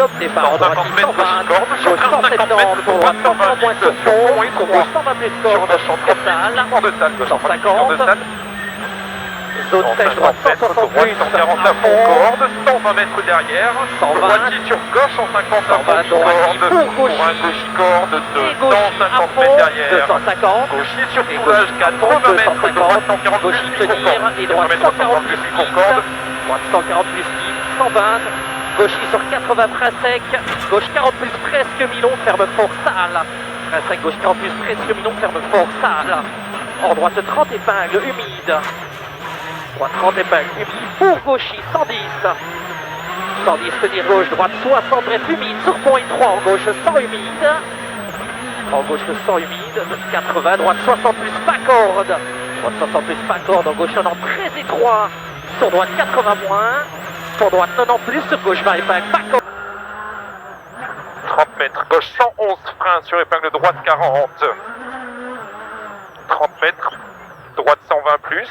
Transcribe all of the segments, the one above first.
top départ, droite 120, gauche 170, pour droite 130 moins sur fond, pour gauche 120 plus corde, salle, 150, zone sèche, droite 160 plus, 140 à fond corde, 120 mètres derrière, 120, droitier sur gauche, 150 à fond corde, pour un gauche corde de 150 mètres derrière, 250, gaucher sur soulage, 80 mètres, droite 140 gauche plus, tenir, et droite 140 plus corde, droite 140 plus 120, gauche sur 80 frein sec, gauche 40 plus presque milon, ferme fort salle, frein sec, gauche 40 plus presque milon, ferme fort salle, en droite 30 épingles humide, droite 30 épingles humide, pour gauchis 110, 110 tenir gauche, droite 60 bref humide, sur pont et 3 en gauche 100 humide, en gauche 100 humide, 80, droite 60 plus pas corde, droite 60 plus pas corde, en gauche 90 très étroit, sur droite 80 moins, sur droite 90 plus, sur gauche 20 épingles, pas corde. 30 mètres, gauche 111 frein sur épingle droite 40, 30 mètres, droite 120 plus,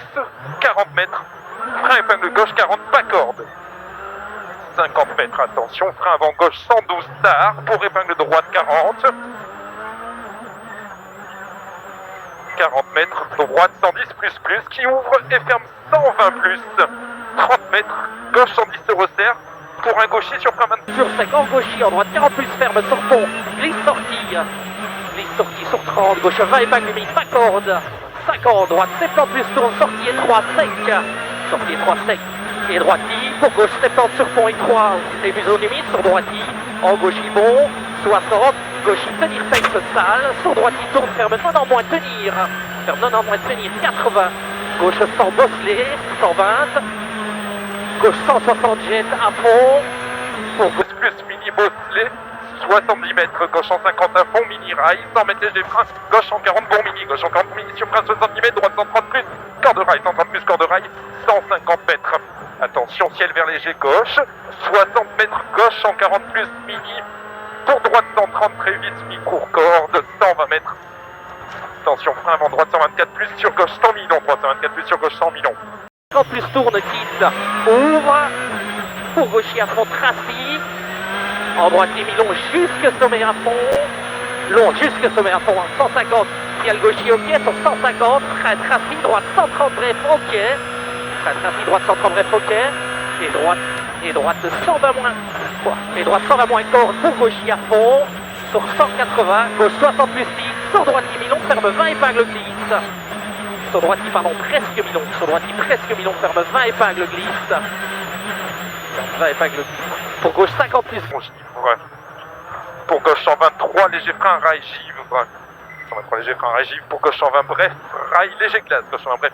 40 mètres, frein épingle gauche 40, pas corde, 50 mètres, attention, frein avant gauche 112 tard, pour épingle droite 40, 40 mètres, droite 110 plus, qui ouvre et ferme 120 plus, 30 mètres, gauche 110 se resserre, pour un gaucher sur frein 20. Sur 5 en gaucher, en droite 40 plus ferme sur pont, glisse sortie sur 30, gauche 20 épingles humide, pas corde, 50, droite 70 plus tourne, sortie étroit, sec, sortie étroit, sec, et droitie, pour gauche 70 sur pont étroit, début zone humide, sur droitie, en gauche bon, 60, gauche tenir pexe salle, sur droitie tourne, ferme non en moins tenir, ferme non en moins tenir, 80, gauche 100 bosselé, 120, gauche 160 jette à fond, pour gauche plus mini bosselé, 70 mètres, gauche 150 à fond, mini rail, 100 mètres léger frein, gauche 140 bon mini, gauche 140 mini sur frein 70 mètres, droite 130 plus, corde rail, 130 plus corde rail, 150 mètres. Attention, ciel vers léger gauche, 60 mètres, gauche 140 plus mini, pour droite 130 très vite, mi-court corde, 120 mètres. Attention, frein avant droite 124 plus sur gauche 100 millions, droite 124 plus sur gauche 100 millions. 30 plus tourne, quitte, ouvre, pour gaucher à fond, tracé, en droite les mi-long jusque sommet à fond, long jusque sommet à fond, 150, ciel gaucher ok, sur 150, frein tracé, droite 130 bref, ok, frein tracé, droite 130 bref, ok, et droite 120 moins, et droite 120 moins corde, pour gaucher à fond, sur 180, gauche 60 plus 6, sur droite les mi-long, ferme 20 épingles glisse, sur droite pardon, presque mi-long, sur droite presque mi-long, ferme 20 épingles glisse, 20 épingles glisse, pour gauche 50 plus, bon givre, pour gauche 123, léger frein, rail, givre, 123 léger frein, rail, givre, pour gauche 120, bref, rail, léger glace, gauche 120, bref,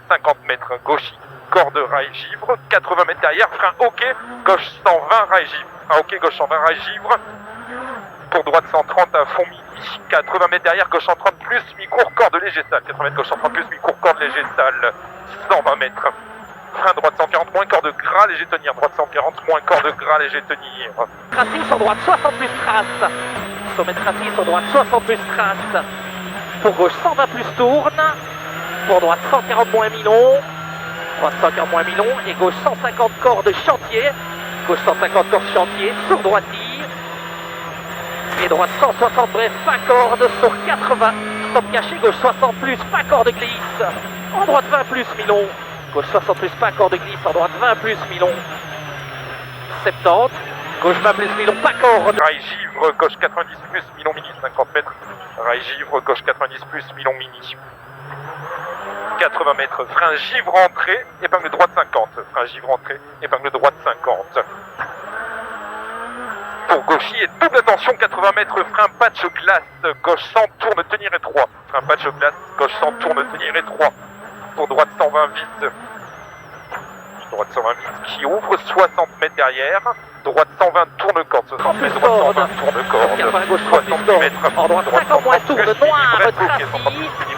50 mètres, gauche, corde, rail, givre, 80 mètres derrière, frein, ok, gauche 120, rail, givre, frein, ok, gauche 120, rail, givre, pour droite 130 à fond midi, 80 mètres derrière, gauche 130 plus, mi-court, corde, léger salle, 80 mètres, gauche 130 plus, mi-court, corde, léger salle, 120 mètres, frein droite 140, moins corde gras, léger tenir, droite 140, moins corde gras, léger tenir. Tracé sur droite 60 plus trace, sommet tracé sur droite 60 plus trace, pour gauche 120 plus tourne, pour droite 140 moins milon, droite 140 moins milon, et gauche 150 corde chantier, gauche 150 corde chantier, sur droitie, et droite 160 bref, pas corde, sur 80, stop caché, gauche 60 plus, pas corde glisse, en droite 20 plus milon, gauche 60 plus, pas corde glisse, en droite 20 plus milon, 70, gauche 20 plus milon, pas corde. Rail givre, gauche 90 plus, milon mini, 50 mètres, rail givre, gauche 90 plus, milon mini, 80 mètres, frein givre entrée, épingle droite 50, frein givre entrée, épingle droite 50. Pour gauchis et double attention, 80 mètres, frein patch glace, gauche 100, tourne tenir étroit, frein patch glace, gauche 100, tourne tenir étroit, pour droite 120 vite, droite 120 vite, qui ouvre 60 mètres derrière, droite 120 tourne corde, 60 mètres, droite 120 tourne corde, gauche 70 mètres, en droite 50 moins tourne noir, tracé,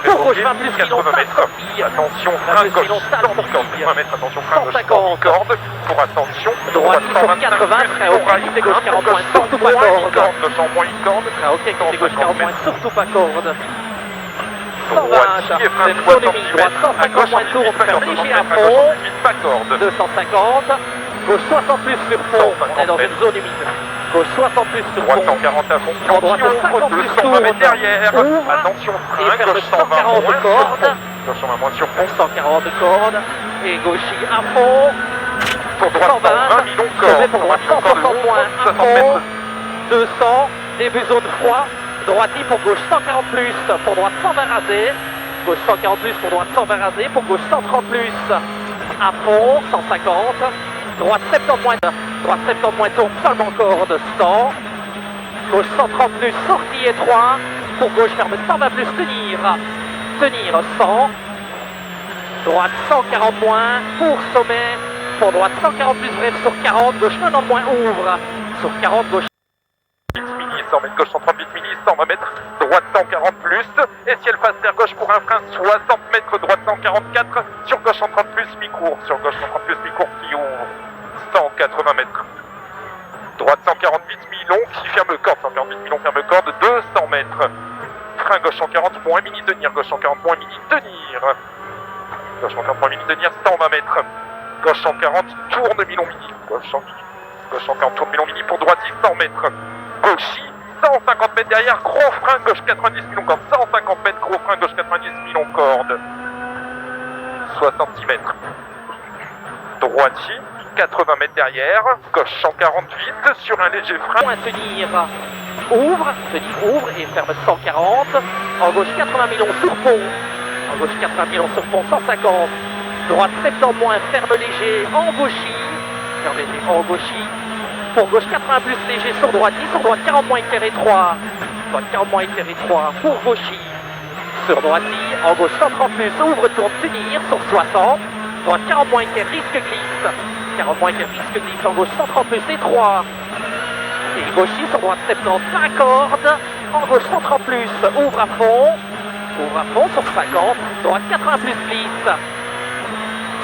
pour gauche 20 plus milon, 80 mètres, attention, frein gauche 140 mètres, attention, frein gauche 150 corde, pour attention, droite 180, frein ok, gauche 40 moins, surtout pas corde, gauche en moins une corde, frein ok, gauche 40 moins, surtout pas corde, 120, droitier, frein c'est zone humide, droite 150 moins tourne, ferme léger à fond, 250, gauche 60 plus sur fond, on est dans une zone humide. Gauche 60 plus sur Droite pont. 140 à fond. En droite, 50 plus 220 mètres tourne. derrière. Ouvre. Attention, Et frein, ferme gauche 120 140 moins sur cordes. pont. Gauche 120 moins sur pont. 140 cordes. Et gauchis à fond. Pour droite 120 millions de cordes. Pour droite 160 moins à 60 fond. mètres. 200. Début zone froid. Droitier pour gauche 140 plus. Pour droite 120 rasé. Gauche 140 plus. Pour droite 120 rasé. Pour gauche 130 plus. À fond. 150. Droite 70 moins. Droite 70 moins tourne seulement corde 100. Gauche 130 plus. Sortie étroit. Pour gauche ferme 120 plus. Tenir. Tenir 100. Droite 140 moins. Pour sommet. Pour droite 140 plus bref sur 40. Gauche 90 moins ouvre. Sur 40 gauche. 100 mètres, gauche 138 milli, 120 mètres, droite 140 plus, et ciel face vers gauche pour un frein, 60 mètres, droite 144, sur gauche 130 plus, mi-court, sur gauche 130 plus, mi-court qui ouvre, 180 mètres, droite 148 mi-long qui ferme corde, 148 mi-long ferme corde, 200 mètres, frein gauche 140 moins mini tenir, gauche 140 moins mini tenir, gauche 140 moins mini tenir, 120 mètres, gauche 140 tourne mi-long mini, gauche 140 tourne mi-long mini pour droite 100 mètres, gauchis 150 mètres derrière, gros frein gauche 90 millions corde, 150 mètres, gros frein gauche 90 millions corde, 60 mètres, droitier, 80 mètres derrière, gauche 148 sur un léger frein. Point tenir, ouvre et ferme 140, en gauche 80 millions sur pont, en gauche 80 millions sur pont 150, droite 70 moins, ferme léger, en gauchis, ferme léger, en gauchis, pour gauche 80 plus léger sur droite 40 moins éclair étroit, droite 40 moins éclair étroit, pour gauchis, sur droite en gauche 130 plus, ouvre, tourne, tenir, sur 60, droite 40 moins éclair, risque glisse, 40 moins éclair, risque glisse, en gauche 130 plus étroit, et gauchis sur droite 70, 5 cordes, en gauche 130 plus, ouvre à fond sur 50, droite 80 plus glisse,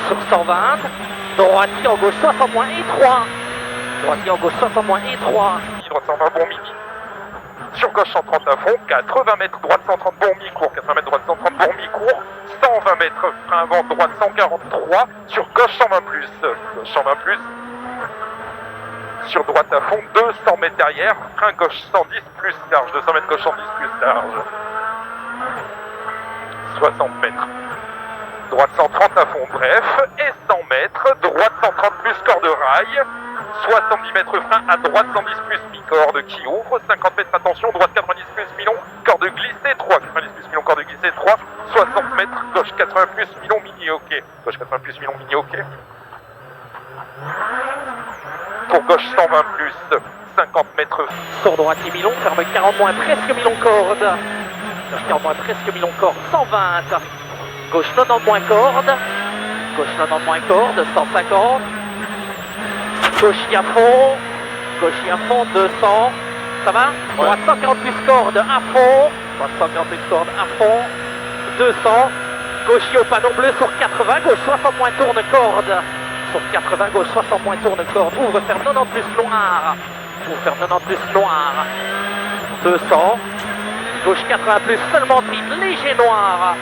sur 120, droitier en gauche 60 moins étroit, droitier en gauche 60 moins étroit. Droite 120 bon midi. Sur gauche 130 à fond, 80 mètres, droite 130 bon mi-court, 80 mètres, droite 130 bon mi-court, 120 mètres, frein avant, droite 143, sur gauche 120 plus, gauche 120 plus, sur droite à fond, 200 mètres derrière, frein gauche 110 plus large, 200 mètres gauche 110 plus large, 60 mètres. Droite 130 à fond bref, et 100 mètres, droite 130 plus corde rail, 70 mètres frein à droite 110 plus mi-corde qui ouvre, 50 mètres attention, droite 90 plus mi-long, corde glissée 3, 90 plus mi-long, corde glissée 3, 60 mètres, gauche 80 plus mi-long mini ok, gauche 80 plus mi-long mini ok. Pour gauche 120 plus, 50 mètres. Sur droite et mi-long, ferme 40 moins presque mi-long corde, 40 moins presque mi-long corde, 120. Gauche 90 moins corde, gauche 90 moins corde, 150, gauche à fond, 200, ça va? Droite 140 plus corde à fond, droite 140 plus corde à fond, 200, gauche au panneau bleu sur 80, gauche 60 moins tourne corde, sur 80, gauche 60 moins tourne corde, ouvre, ferme 90 plus noir, ouvre, ferme 90 plus noir, 200, gauche 80 plus seulement triple, léger noir,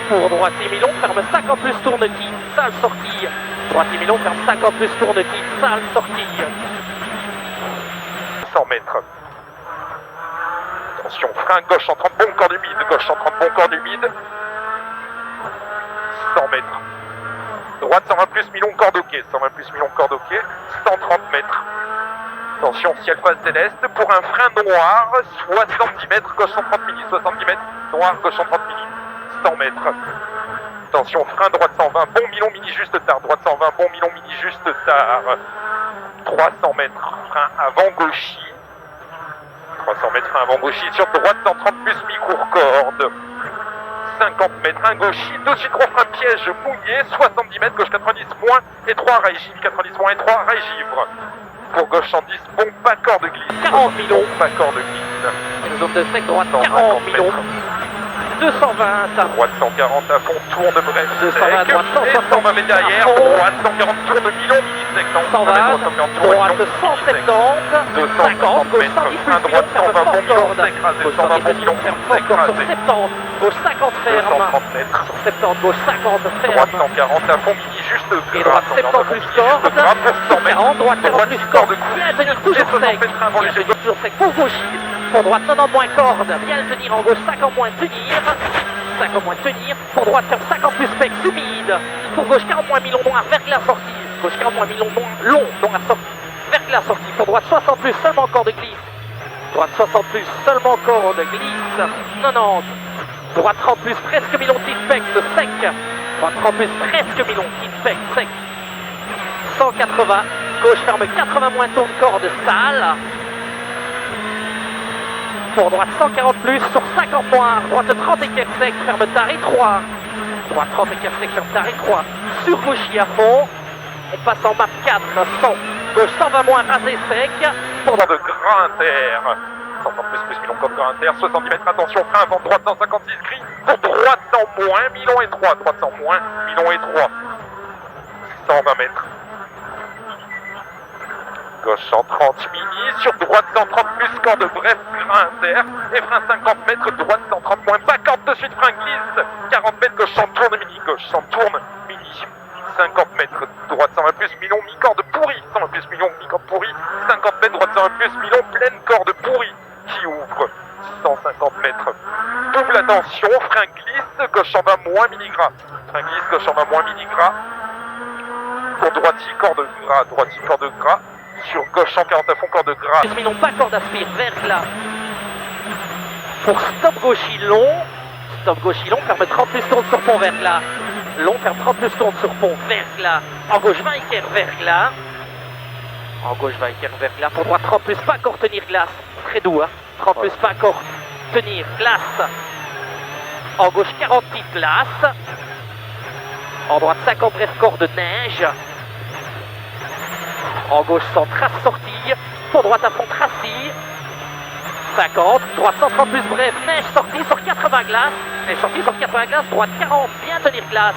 pour droite et mi-long, ferme 50 plus tourne type, sale sortie. Droite et mi-long, ferme 50 plus tourne type, sale sortie. 100 mètres. Attention, frein gauche 130 bon corps humide, gauche 130 bon corps humide. 100 mètres. Droite 120 plus mi-long corde ok, 120 plus mi-long corde ok, 130 mètres. Attention, ciel face céleste, pour un frein noir, 70 mètres, gauche 130 milli, 70 mètres, noir, gauche 130 milli. 100 mètres. Attention, frein droite 120, bon mi-long mini juste tard, droite 120, bon mi-long mini juste tard. 300 mètres, frein avant gauchis. 300 mètres, frein avant gauchis, sur droite 130 plus mi-court corde. 50 mètres, un gauchis, tout de suite gros frein piège mouillé, 70 mètres, gauche 90 moins, et 3 rail givre, 90 moins et 3 rail givre. Pour gauche 110, bon pas corde glisse. 40 mi-long. Pas corde glisse. Zone de sec, droite 40 mi-long. 220. Droite 140 à fond, tourne bref. 220, droite 160. 120 mètres derrière. À fond. Droite 140, tourne Milon, mini sec. 120. Droite 170. 50. Gauche 110 frein plus droite 120 ferme bon Milon, corde. s'écrase. Gauche 120 bon 110 Milon, ferme fort corde sur s'écrase. 70. Gauche 50 ferme. 230 mètres. Sur 70. Gauche 50 Droite ferme. 140 à fond, mini juste Et gras. droite 70 plus corde. Gras pour 100 mètres. 40. Droite 40 plus corde. Bien tenir toujours sec. avant Bien les tenir toujours sec. Pour gauchis. Pour droite 90 moins corde. Bien le tenir en gauche. 50 moins tenir. 50 moins tenir. Pour droite ferme 50 plus spec humide. Pour gauche 40 moins milon noir vers la sortie. Gauche 40 moins milon noir long dans la sortie. Vers la sortie. Pour droite 60 plus seulement corde glisse. Droite 60 plus seulement corde glisse. 90. Droite 30 plus presque milon petit spec sec. Droite 30 plus presque milon petit spec sec. 180. Gauche ferme 80 moins tourne corde sale. Pour droite 140 plus sur 50 noirs. Droite 30 équerre sec, ferme tard étroit. Droite 30 équerre sec, ferme tard étroit. Sur gauchis à fond. On passe en map 4, 100. Gauche 120 moins rasé sec. Pour de gras inter. 130 plus Milon corde gras inter. 70 mètres, attention, frein avant droite 156 gris. Pour droite 100 moins, Milon étroit. Droite 100 moins, Milon étroit. 120 mètres. Gauche 130 mini, sur droite 130 plus corde bref, frein inter, et frein 50 mètres, droite 130 moins, pas corde de suite, frein glisse, 40 mètres, gauche 100 tourne mini, gauche 100 tourne mini, 50 mètres, droite 120 plus, Milon, mi-corde pourrie, 120 plus, Milon, mi-corde pourrie, 50 mètres, droite 120 plus, Milon, pleine corde pourrie, qui ouvre, 150 mètres, double attention, frein glisse, gauche 120 moins, mini-gras, frein glisse, gauche 120 moins, mini-gras, pour droite 6 corde gras, droite 6 corde gras, sur gauche 140 à fond, corde gras. Milon pas corde aspire, vers là. Pour stop gauchis long. Stop gauchis long, ferme 30 plus tourne sur pont vers là. Long, ferme 30 plus tourne sur pont vers là. En gauche 20 équerre vers là. En gauche 20 équerre vers là. Pour droite 30 plus pas corde tenir glace. Très doux, hein. 30 plus pas corde tenir glace. En gauche 40 petites place. En droite 50 bref corde neige. En gauche 100 trace sortie, pour droite à fond tracé, 50, droite 130 plus bref, neige sortie sur 80 glaces, neige sortie sur 80 glaces, droite 40, bien tenir glace,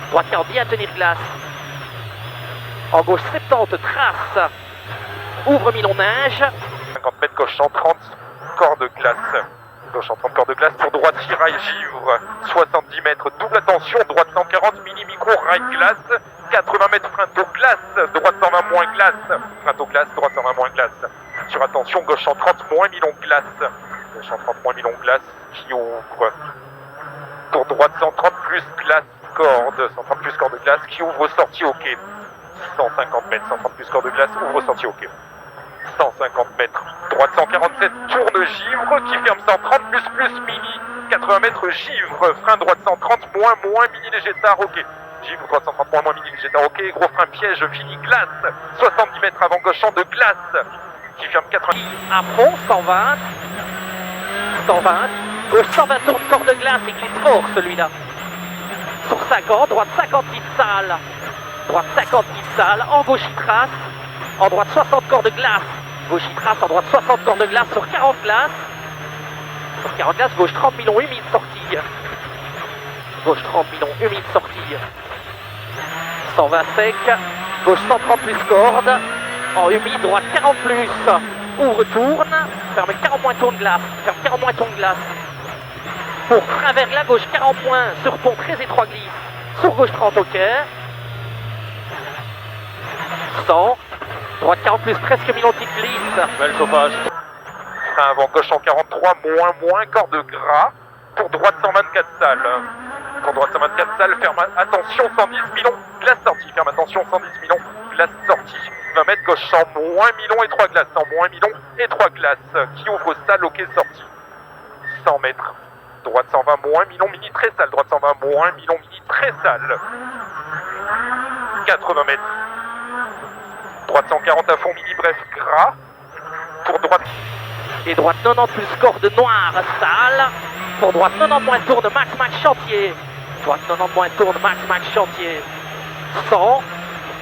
droite 40, bien tenir glace, en gauche 70 trace, ouvre Milon neige, 50 mètres, gauche 130, corde glace, gauche 130 corde glace, pour droite 6 rail givre, 70 mètres, double attention, droite 140, mini micro, rail glace, 80 mètres, frein d'eau glace, droite 120 moins glace, frein d'eau glace, droite 120 moins glace. Sur attention, gauche 130 moins Milon glace, gauche 130 moins Milon glace, qui ouvre. Pour droite 130 plus glace, corde, 130 plus corde glace, qui ouvre sortie au quai. 150 mètres, 130 plus corde glace, ouvre sortie au quai. 150 mètres, droite 147, tourne givre, qui ferme 130 plus mini, 80 mètres givre, frein droite 130 moins mini léger tard au quai. Givre, droite 130 moins mini léger tard au quai, gros frein piège, fini glace, 70 mètres avant gauche champ de glace, qui ferme 80. à fond, 120, 120, gauche 120 tourne corde de glace et glisse fort celui-là. Sur 50, droite 50 petites salles, droite 50 petites salles, en gauche il trace, en droite 60 cordes de glace, gauche il trace, en droite 60 cordes de glace sur 40 glaces, sur 40 glaces, gauche 30 millions humide sortie, gauche 30 millions humide sortie, 120 sec, gauche 130 plus corde, en humide, droite 40 plus, ouvre tourne, ferme 40 moins tourne glace, ferme 40 moins tourne glace, pour frein vers la gauche 40 points, sur pont très étroit glisse, sur gauche 30 ok, 100, droite 40 plus presque Milon petite glisse, Bel chauffage. Frein avant gauche en 43, moins, corde gras. Pour droite 124 salles. Pour droite 124 salles, ferme attention 110 Milon, glace sortie. Ferme attention 110 Milon, glace sortie. 20 mètres gauche 100 moins Milon et 3 glaces. 100 moins Milon et 3 glaces. Qui ouvre salle, ok sortie. 100 mètres. Droite 120 moins Milon mini très sale. Droite 120 moins Milon mini très sale. 80 mètres. Droite 140 à fond mini bref gras. Pour droite. et droite 90 plus corde noire sale, pour droite 90 moins tourne max chantier, droite 90 moins tourne max chantier, 100,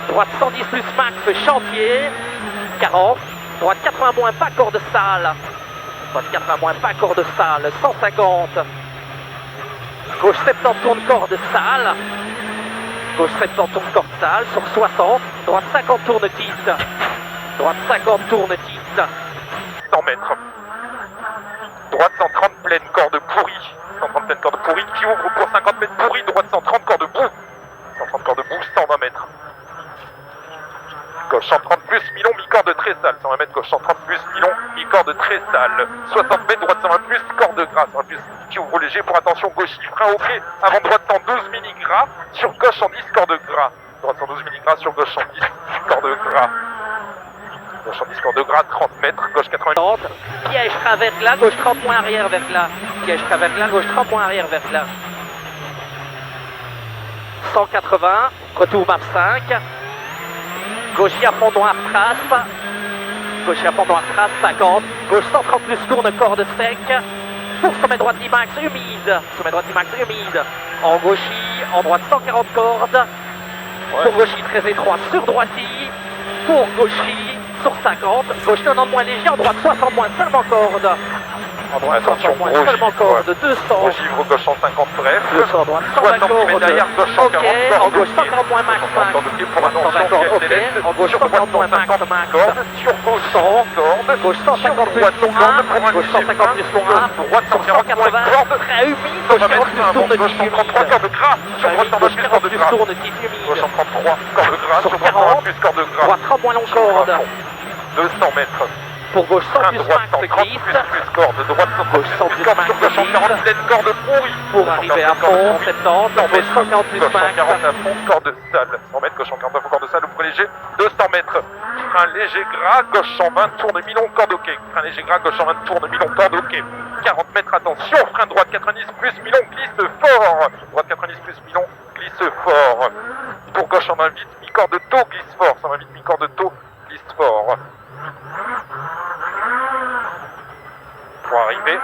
droite 110 plus max chantier, 40, droite 80 moins pas corde sale, droite 80 moins pas corde sale, 150, Gauche 70 tourne corde sale. Gauche 70 tourne corde sale sur 60. Droite 50 tourne titre. Droite 50 tourne titre. 100 mètres. Droite 130 pleine corde pourrie. 130 pleine corde pourrie qui ouvre pour 50 mètres pourrie. Droite 130 corde bout. 130 corde bout, 120 mètres. Gauche 130 plus Milon, mi-corde très sale. 120 mètres, gauche 130 plus Milon, mi-corde très sale. 60 mètres, droite 120 plus, corde gras. 120 plus qui ouvre léger pour attention, gauche frein au pied. Avant droite 112 mg sur gauche 110 corde gras. Droite 112 mg sur gauche 110 corde gras. Gauche 110 corde gras, 30 mètres, gauche 80. Piège frein vers là, gauche 30 points arrière vers là. Piège frein vers là, gauche 30 points arrière vers là. 180, retour map 5. Gauche à fond noir trace. Gauche à fond noir trace 50. Gauche 130 plus tourne corde sec. Pour sommet droite d'Imax humide. Sommet droite d'Imax humide. En gauchis, en droite 140 cordes. Pour gauchis très étroit sur droitis. Pour gauchis sur 50. Gauche 90 moins léger, en droite 60 moins seulement corde. En droite 60 moins seulement corde, 200. Givre gauche 150 bref. 200 droite 120 cordes. derrière, gauche 140 Ok, en gauche 140 moins max 5. Pour attention, Ok, en gauche 140 moins max max. sur gauche 100. 100 Gauche 150 plus long 1. Gauche 150 plus long 1. droite 140 180. Très humide. Gauche 40 plus tourne de gauche 133 corde gras. Sur droite 120 Gauche plus 40 corde plus gras. tourne de type humide. Gauche 133 corde gras. Sur Sur droite 40. 120 plus corde gras. Droite 30 moins long corde. 200 mètres. Pour gauche 100 Frein plus droite max 130 glisse. plus corde. Droite 130 Gauche 100 plus plus corde. max Sur gauche 140 pleine corde pourrie. Pour arriver à fond, 70. Gauche 140 plus Gauche max. 140 à fond, corde sale. 100 mètres, gauche 140 à fond, corde sale, ouvre léger. 200 mètres. Frein léger gras, gauche 120, tourne Milon, corde ok. Frein léger gras, gauche 120, tourne Milon, corde ok. 40 mètres, attention. Frein droite 90 plus Milon, glisse fort. Droite 90 plus Milon, glisse fort. Pour gauche 120 vite, mi-corde taux, glisse fort. 120 vite, mi-corde taux, glisse fort. Pour arriver